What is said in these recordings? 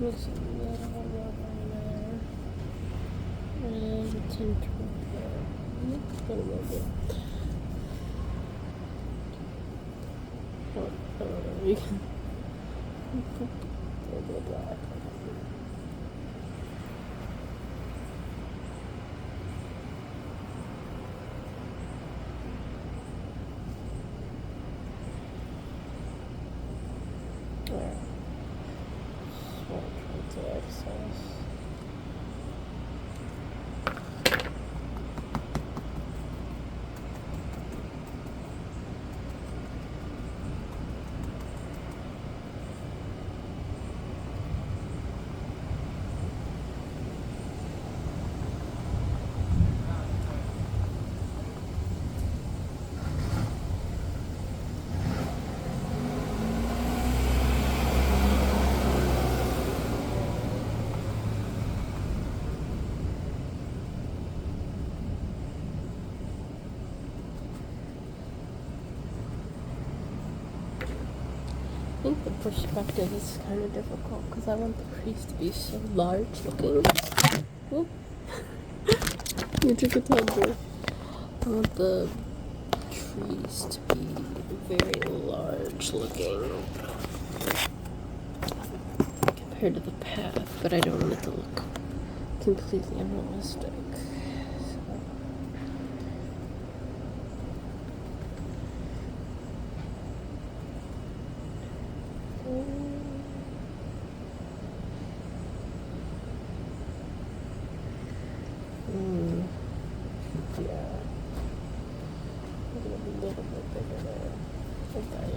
Mix a little liner and a tint a little bit. Oh, you can put a little bit of black. Alright. Swatch with the excess. I think the perspective is kind of difficult because I want the crease to be so large looking. Whoop. You took a tumble. I want the trees to be very large looking compared to the path, but I don't want it to look completely unrealistic. Yeah. A little bit bigger there. Okay.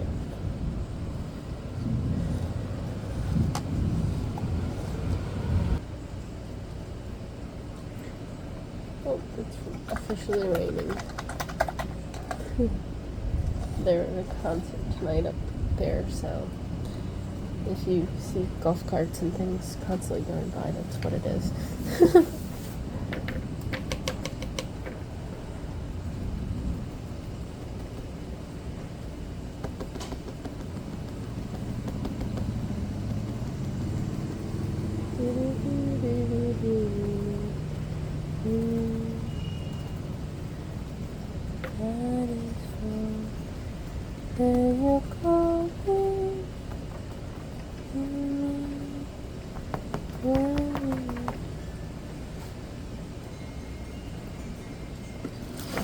Oh, it's officially raining. There's a concert tonight up there, so if you see golf carts and things constantly going by, that's what it is.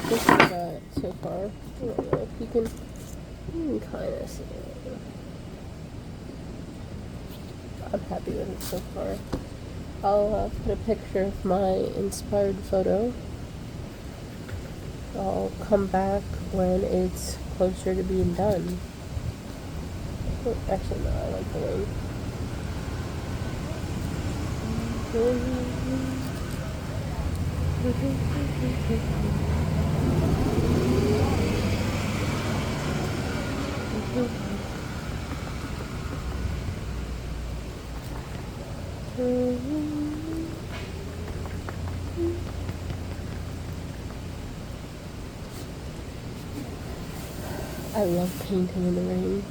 This is so far. I don't know if you can kind of see it. I'm happy with it so far. I'll put a picture of my inspired photo. I'll come back when it's closer to being done. Oh, actually, no, I like the rain. I love painting in the rain.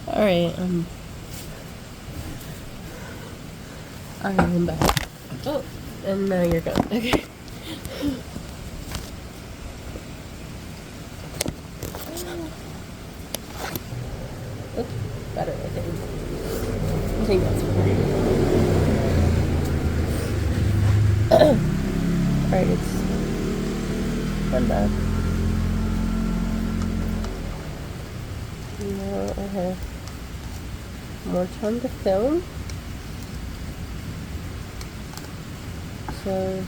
Alright, I'm back. Oh, and now you're gone. Okay. Oops, better, I think. I think that's better. Alright, I'm back. Now I have more time to film. So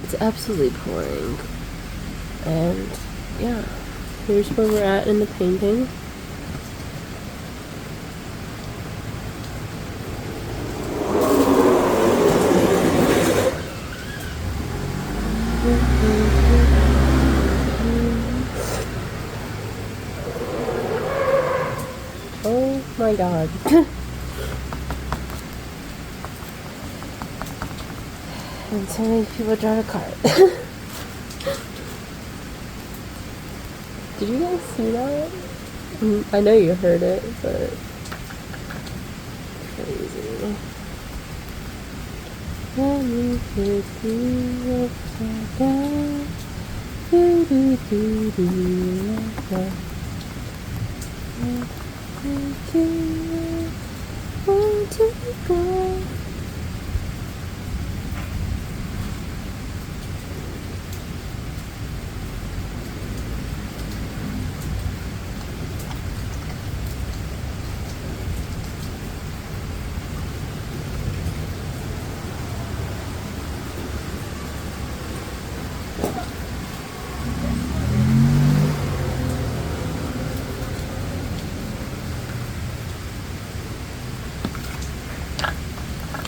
it's absolutely pouring, and yeah, here's where we're at in the painting. Oh my god. And so many people drive a car. Did you guys see that? I know you heard it, but crazy. Let me take you upside down. Do do do do like that. Want to go.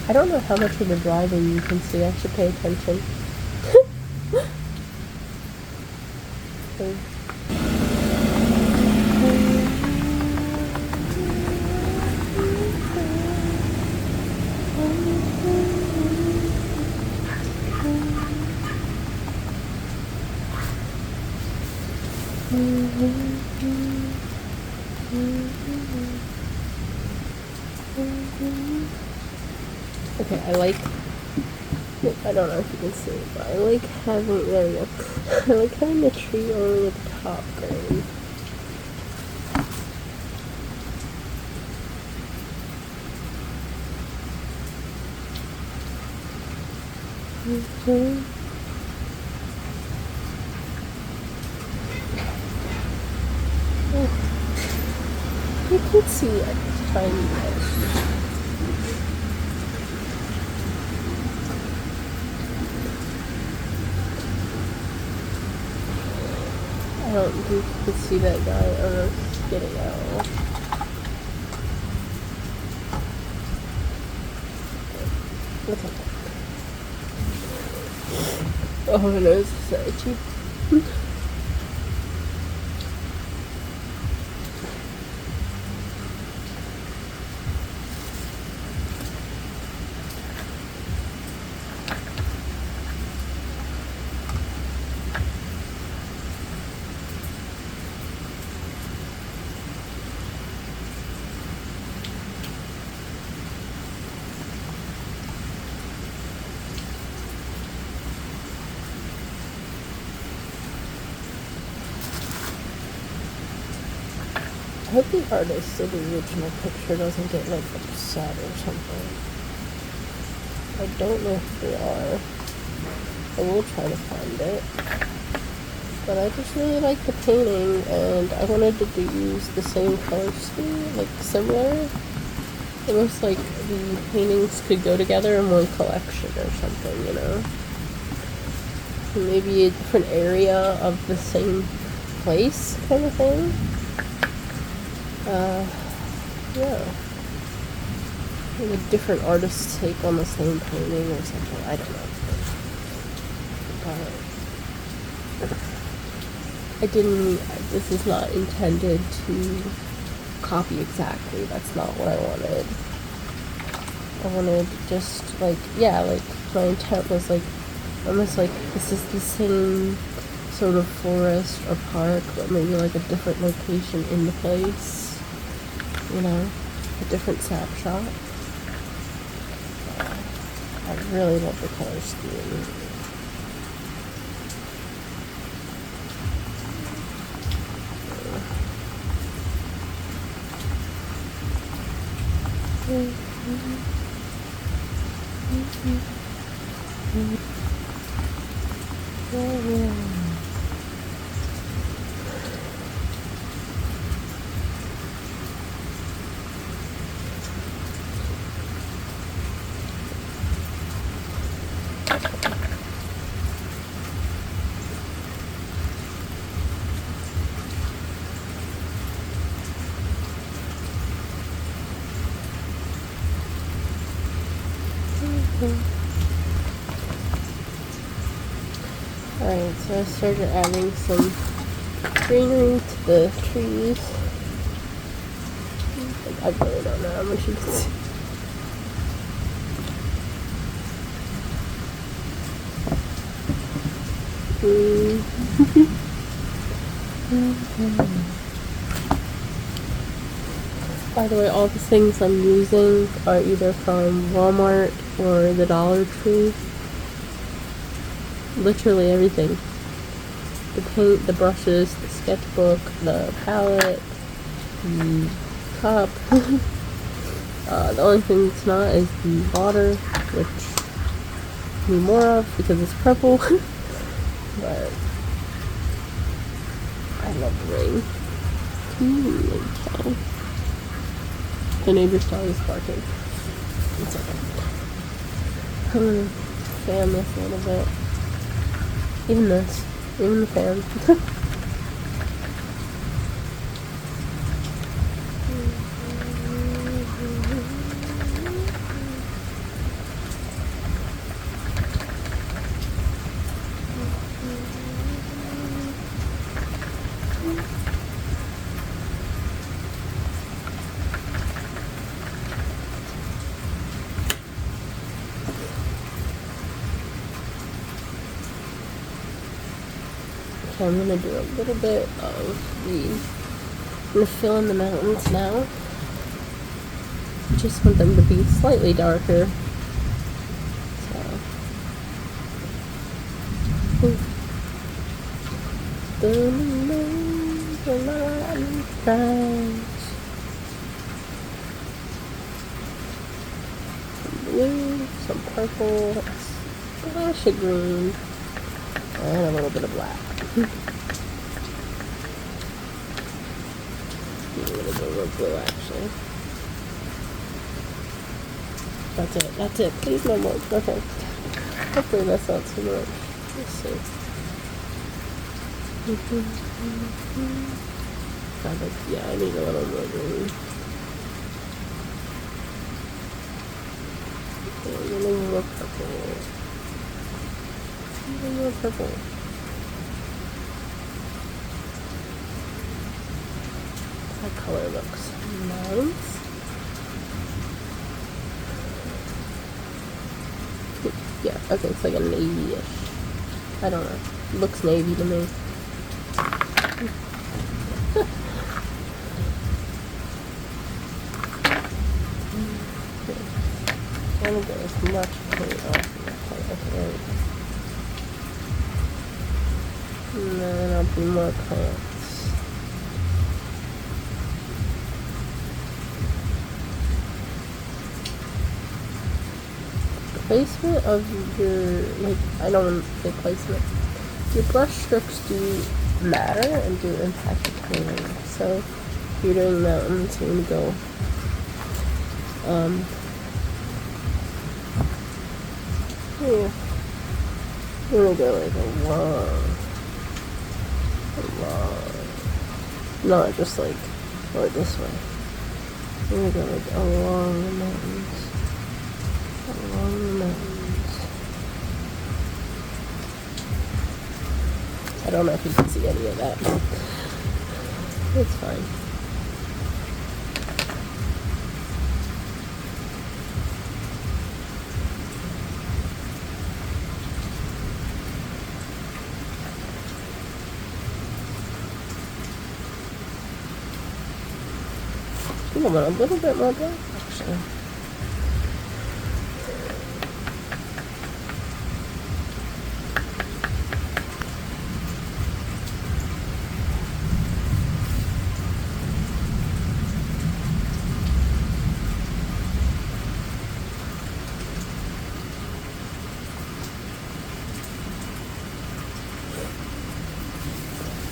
I don't know how much of the driving you can see. I should pay attention. Okay, I don't know if you can see it, but I like having, there we go. I like having the tree only at the top green. You can see it, it's tiny bit. I don't think you can see that guy getting out. What's up? Oh, my nose is so itchy. I hope the artist of the original picture doesn't get like upset or something. I don't know if they are. I will try to find it. But I just really like the painting and I wanted to use the same color scheme, like similar. Almost like the paintings could go together in one collection or something, you know? Maybe a different area of the same place kind of thing. Yeah. Like a different artist's take on the same painting or something. I don't know. This is not intended to copy exactly. That's not what I wanted. I wanted just like, yeah, like my intent was like, almost like this is the same sort of forest or park, but maybe like a different location in the place. You know, a different snapshot. I really love the color scheme. Alright, so I started adding some greenery to the trees. I really don't know how much you can see. green. By the way, all the things I'm using are either from Walmart or the Dollar Tree. Literally everything. The paint, the brushes, the sketchbook, the palette, the cup. The only thing that's not is the water, which I need more of because it's purple. But I love the rain. Okay. The neighbor's dog is barking. It's okay. I'm gonna fan this a little bit. Even this. Even the fan. Okay, I'm gonna do a little bit of I'm gonna fill in the mountains now. Just want them to be slightly darker. So. The mountain cries. Some blue, some purple, a splash of green, and a little bit of black. A little bit of blue, actually. That's it. Please no more. Okay. Hopefully that's not too much. Let's see. Yeah, I need a little more green. Okay, a little more purple. A little more purple. That color looks nice. Yeah, okay, it's like a navy-ish. I don't know. It looks navy to me. I want to get as much paint off of that color. Okay, there we go. And then I'll do more plants. Placement of your, like, I don't want to say placement. Your brush strokes do matter and do impact the painting. So if you're doing mountains, you're going to go yeah. You're going to go like a long, not just like, or this way. You're going to go like along the mountains. Along the mountains. I don't know if you can see any of that. It's fine. I think I want a little bit more black, actually.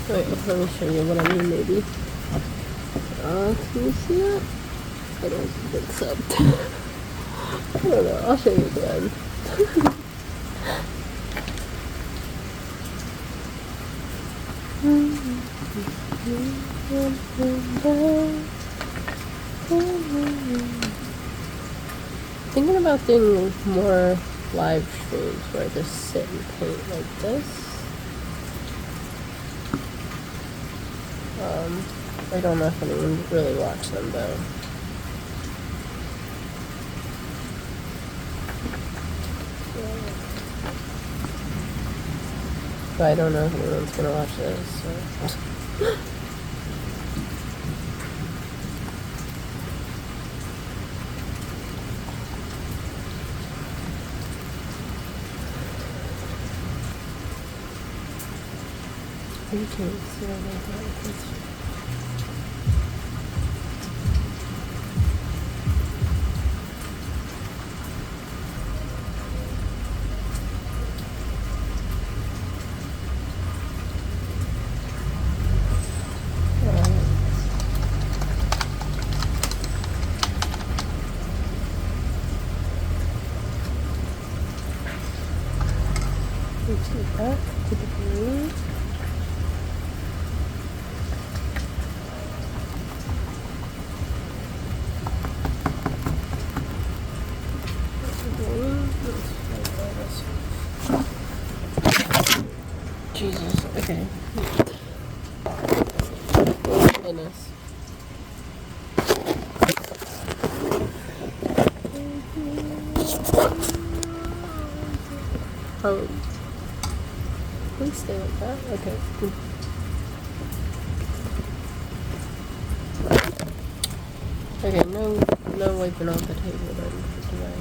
Wait, let me show you what I mean, maybe. Can you see that? I don't think so. I don't know, I'll show you again. Thinking about doing more live streams where I just sit and paint like this. I don't know if anyone would really watch them though. But I don't know if anyone's gonna watch this, so. You can see what back to the blue. Jesus, okay. Oh, goodness. Oh. Please stay like that. Okay. Okay, no wiping off the table then for today.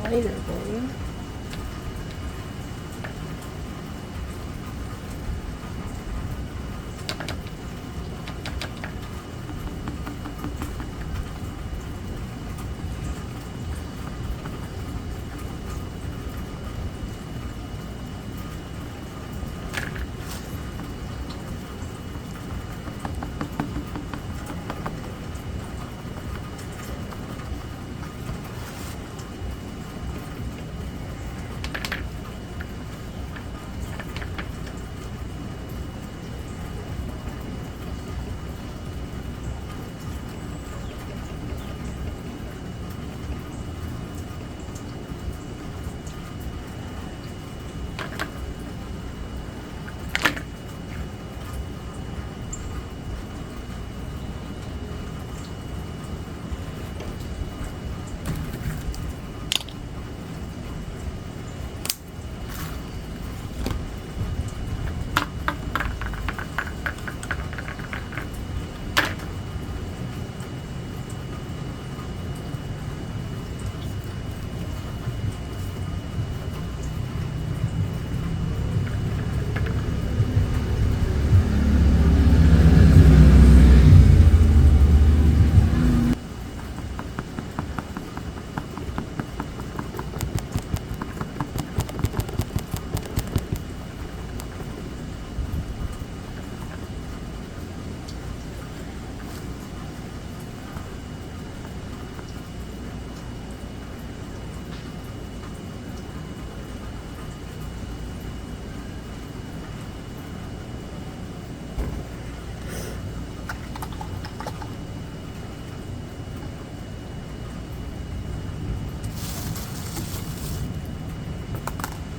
Lighter boy.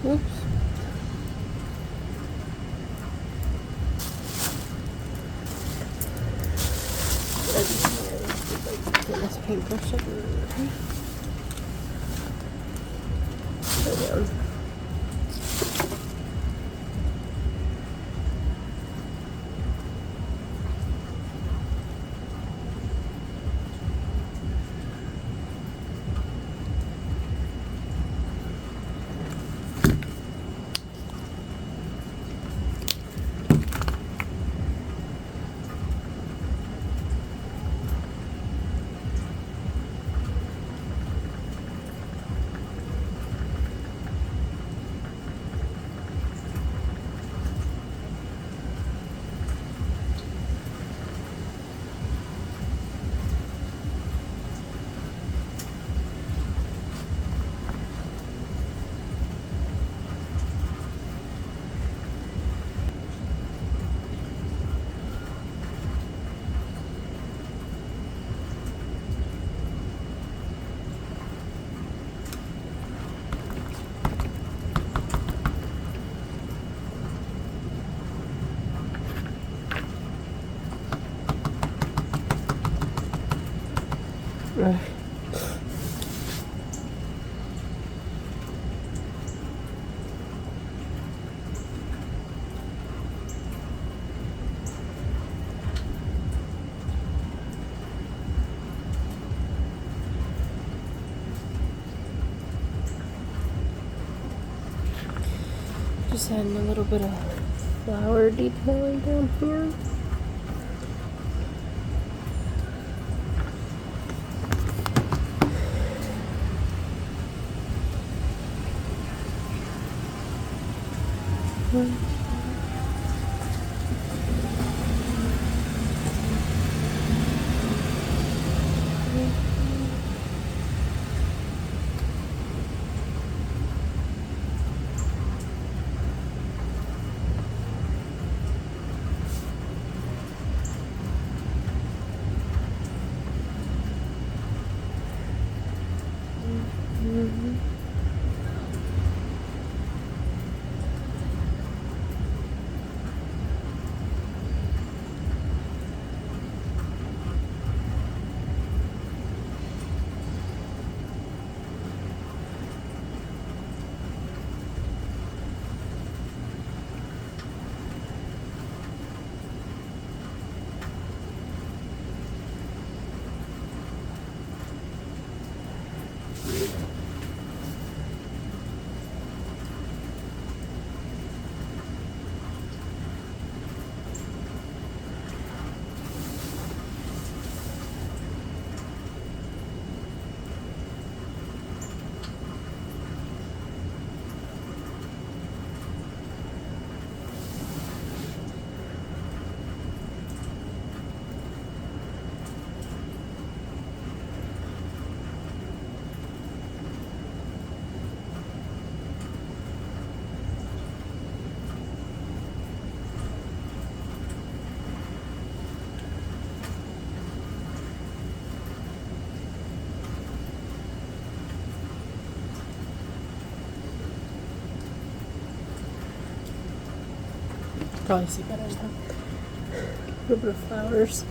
Oops. Get this paintbrush everywhere. Go down. Just adding a little bit of flower detailing down here. Probably see better now. A little bit of flowers.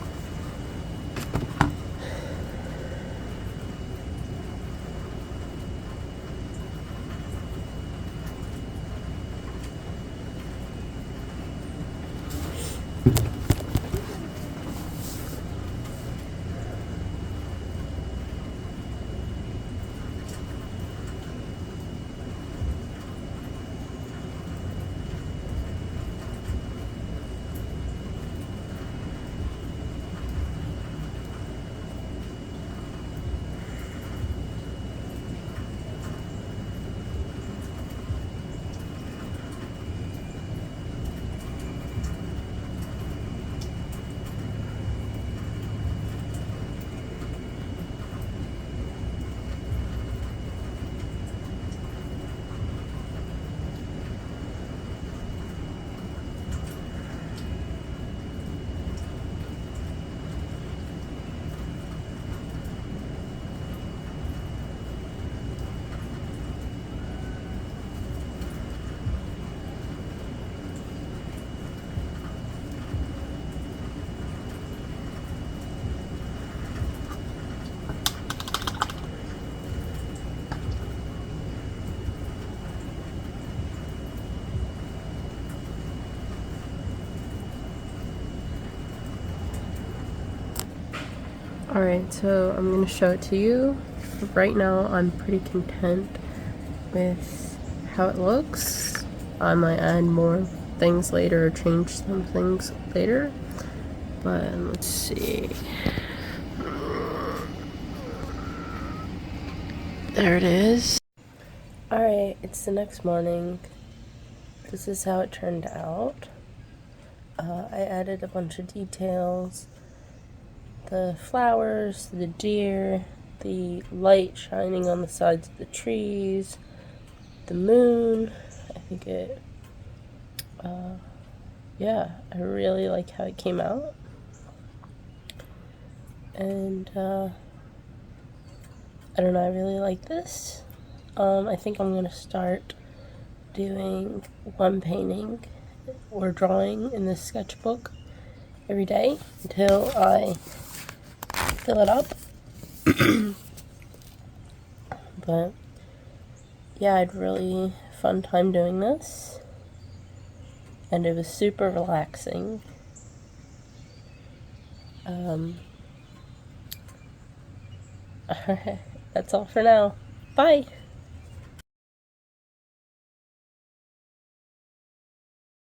Alright, so I'm going to show it to you. Right now I'm pretty content with how it looks. I might add more things later or change some things later. But let's see. There it is. Alright, it's the next morning. This is how it turned out. I added a bunch of details. The flowers, the deer, the light shining on the sides of the trees, the moon. I think it, yeah, I really like how it came out. And, I don't know, I really like this. I think I'm gonna start doing one painting or drawing in this sketchbook every day until I fill it up. But yeah, I had a really fun time doing this, and it was super relaxing. Alright, that's all for now. Bye!